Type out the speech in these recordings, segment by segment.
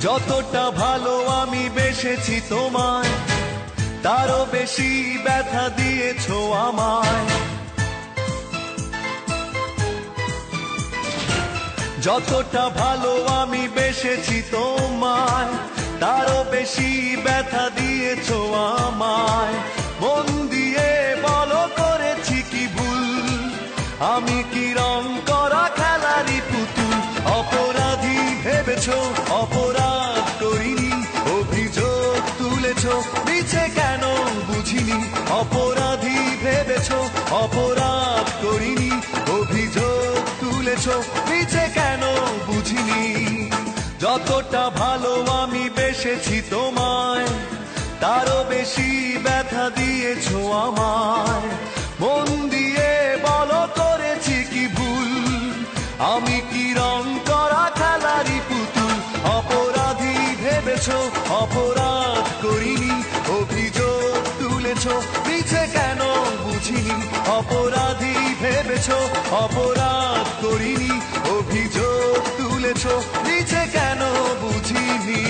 যতটা ভালো আমি বেসেছি তোমায়, তারও বেশি ব্যথা দিয়েছো আমায়। যতটা ভালো আমি বেসেছি তোমায়, তারও বেশি ব্যথা দিয়েছো আমায়। মন দিয়ে বলো করেছি কি ভুল, আমি কি রং করা খেলারই পুতুল? অপরাধী ভেবেছো, অপরাধ করিনি, অভিযোগ তুলেছো মিছে কেন বুঝিনি। অপরাধী ভেবেছো, অপরাধ করিনি, অভিযোগ তুলেছো মিছে কেন বুঝিনি। যতটা ভালো আমি বেসেছি তোমায়, তারও বেশি ব্যথা দিয়েছো আমায়। মন দিয়ে বলো করেছি কি ভুল, আমি কি রং করা খেলারই পুতুল? অপরাধী ভেবেছো, অপরাধ করিনি, অভিযোগ তুলেছো মিছে কেন বুঝিনি। অপরাধী ভেবেছো, অপরাধ করিনি, অভিযোগ তুলেছো মিছে কেন বুঝিনি।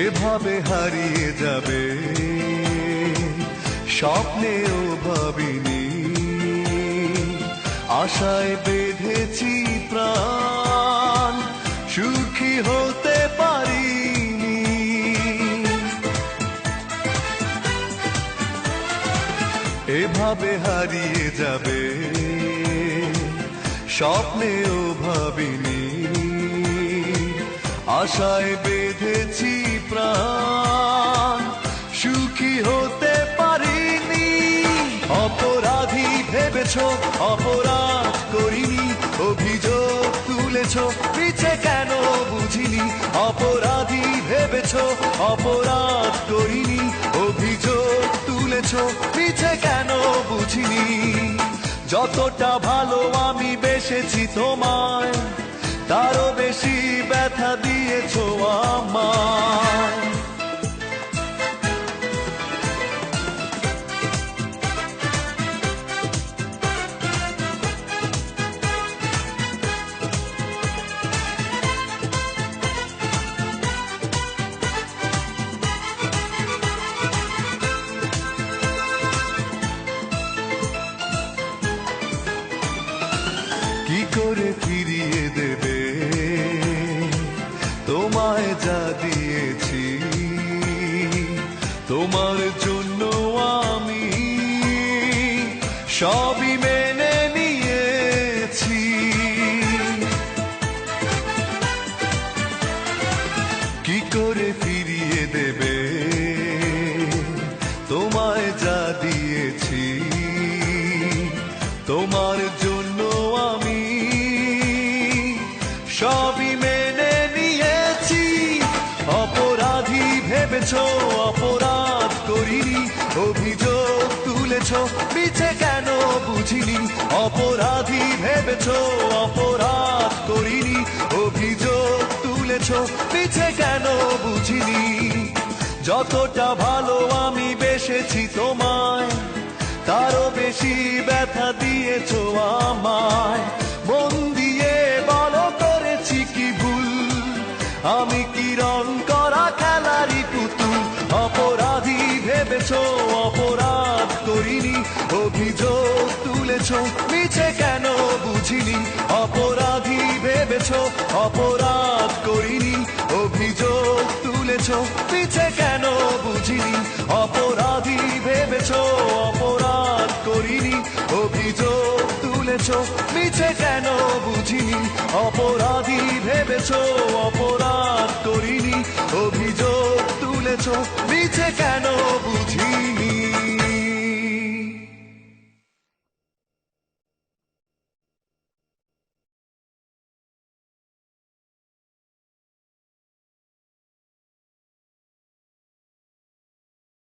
এভাবে হারিয়ে যাবে স্বপ্নেও ভাবিনি, আশায় বেঁধেছি প্রাণ, সুখী হতে পারিনি। এভাবে হারিয়ে যাবে স্বপ্নেও ভাবিনি, আশায় বেঁধেছি প্রাণ, সুখী হতে পারিনি। অপরাধী ভেবেছো, অপরাধ করিনি, অভিযোগ তুলেছো মিছে কেন বুঝিনি। অপরাধী ভেবেছো, অপরাধ করিনি, অভিযোগ তুলেছো মিছে কেন বুঝিনি। যতটা ভালো আমি বেসেছি তোমায়, তারও বেশি ব্যথা দিয়েছো আমায়। কি করে ফিরিয়ে দেবে তোমায় যা দিয়েছি? তোমার জন্য আমি সবই মেনে নিয়েছি। কি করে ফিরিয়ে দেবে তোমায় যা দিয়েছি? তোমার জন্য আমি সবই মেনে নিয়েছি। অপরাধী ভেবেছো, অপরাধ করিনি, অভিযোগ তুলেছো মিছে কেন বুঝিনি। অপরাধী ভেবেছো, অপরাধ করিনি, অভিযোগ তুলেছো মিছে কেন বুঝিনি। যতটা ভালো আমি বেসেছি তোমায়, তারও বেশি ব্যথা দিয়েছো আমায়। মন দিয়ে বলো করেছি কি ভুল, আমি কি রং করা খেলারই পুতুল? অপরাধী ভেবেছো, অপরাধ করিনি, অভিযোগ তুলেছো মিছে কেন বুঝিনি। অপরাধী ভেবেছো, অপরাধ করিনি, অভিযোগ তুলেছো মিছে কেন বুঝিনি। অপরাধী ভেবেছো, অপরাধ করিনি, অভিযোগ তুলেছো মিছে কেন বুঝিনি। অপরাধী ভেবেছো, অপরাধ করিনি, অভিযোগ তুলেছো মিছে কেন বুঝিনি।